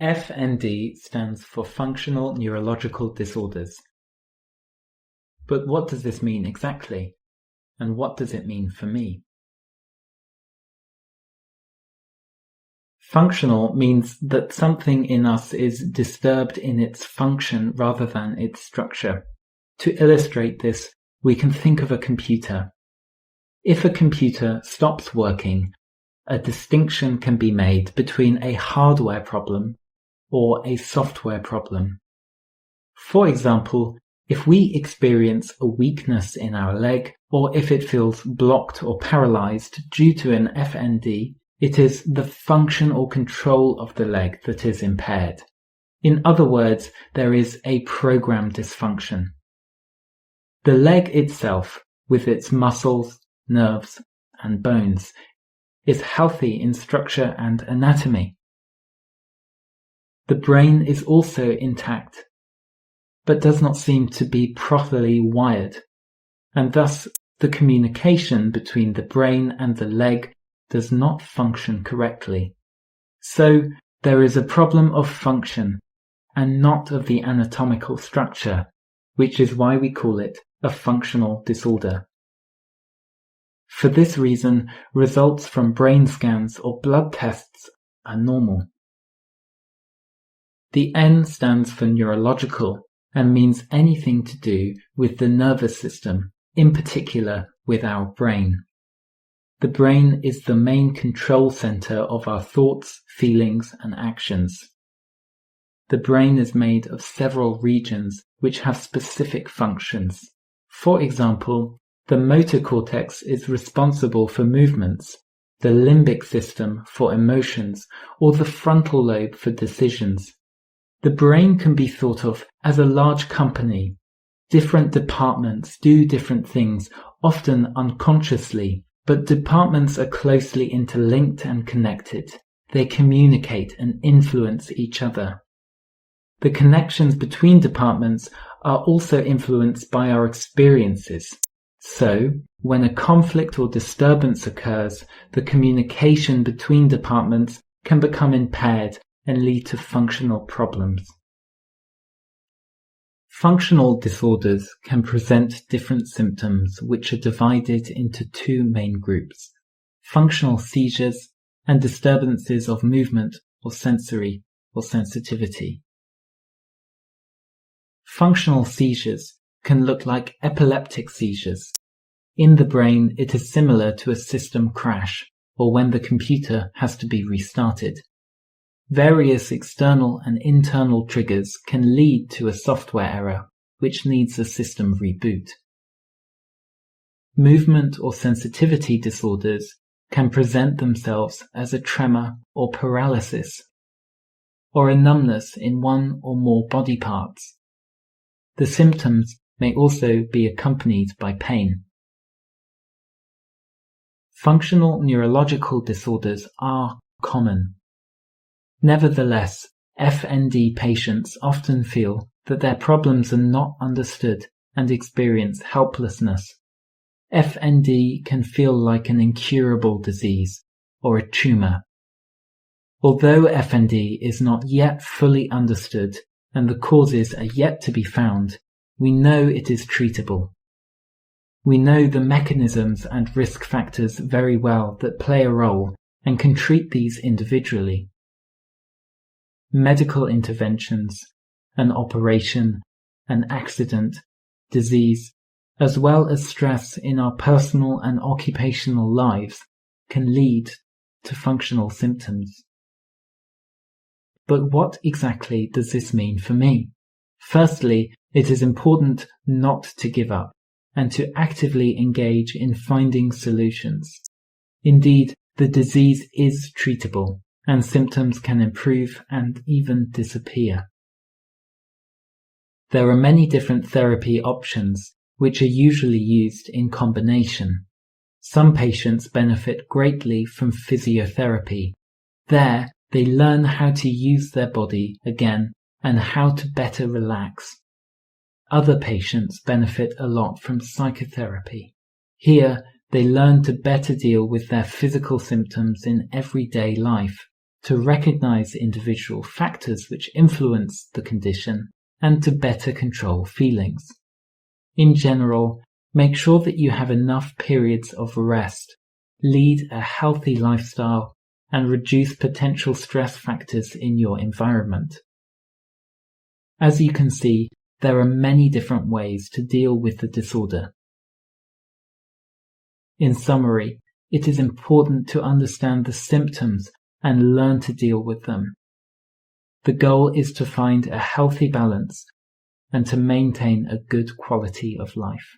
FND stands for Functional Neurological Disorders. But what does this mean exactly? And what does it mean for me? Functional means that something in us is disturbed in its function rather than its structure. To illustrate this, we can think of a computer. If a computer stops working, a distinction can be made between a hardware problem or a software problem. For example, if we experience a weakness in our leg, or if it feels blocked or paralyzed due to an FND, it is the function or control of the leg that is impaired. In other words, there is a program dysfunction. The leg itself, with its muscles, nerves, and bones, is healthy in structure and anatomy. The brain is also intact, but does not seem to be properly wired, and thus the communication between the brain and the leg does not function correctly. So there is a problem of function, and not of the anatomical structure, which is why we call it a functional disorder. For this reason, results from brain scans or blood tests are normal. The N stands for neurological and means anything to do with the nervous system, in particular with our brain. The brain is the main control center of our thoughts, feelings, and actions. The brain is made of several regions which have specific functions. For example, the motor cortex is responsible for movements, the limbic system for emotions, or the frontal lobe for decisions. The brain can be thought of as a large company. Different departments do different things, often unconsciously, but departments are closely interlinked and connected. They communicate and influence each other. The connections between departments are also influenced by our experiences. So, when a conflict or disturbance occurs, the communication between departments can become impaired and lead to functional problems. Functional disorders can present different symptoms which are divided into two main groups: functional seizures and disturbances of movement or sensory or sensitivity. Functional seizures can look like epileptic seizures. In the brain, it is similar to a system crash or when the computer has to be restarted. Various external and internal triggers can lead to a software error, which needs a system reboot. Movement or sensitivity disorders can present themselves as a tremor or paralysis, or a numbness in one or more body parts. The symptoms may also be accompanied by pain. Functional neurological disorders are common. Nevertheless, FND patients often feel that their problems are not understood and experience helplessness. FND can feel like an incurable disease or a tumor. Although FND is not yet fully understood and the causes are yet to be found, we know it is treatable. We know the mechanisms and risk factors very well that play a role and can treat these individually. Medical interventions, an operation, an accident, disease, as well as stress in our personal and occupational lives can lead to functional symptoms. But what exactly does this mean for me? Firstly, it is important not to give up and to actively engage in finding solutions. Indeed, the disease is treatable, and symptoms can improve and even disappear. There are many different therapy options, which are usually used in combination. Some patients benefit greatly from physiotherapy. There, they learn how to use their body again and how to better relax. Other patients benefit a lot from psychotherapy. Here, they learn to better deal with their physical symptoms in everyday life, to recognize individual factors which influence the condition, and to better control feelings. In general, make sure that you have enough periods of rest, lead a healthy lifestyle, and reduce potential stress factors in your environment. As you can see, there are many different ways to deal with the disorder. In summary, it is important to understand the symptoms and learn to deal with them. The goal is to find a healthy balance and to maintain a good quality of life.